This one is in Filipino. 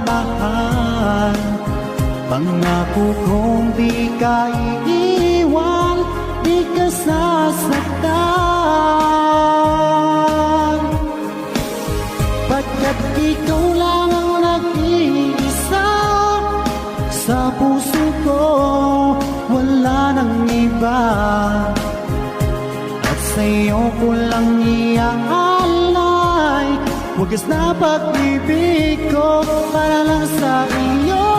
mahal. Pangako kong di ka iiwan, di ka sasaktan. Pagkat ikaw lang ang nag-iisa sa puso ko, wala nang iba. At sa'yo ko lang iaalay wagas na pag-ibig ko para lang sa iyo.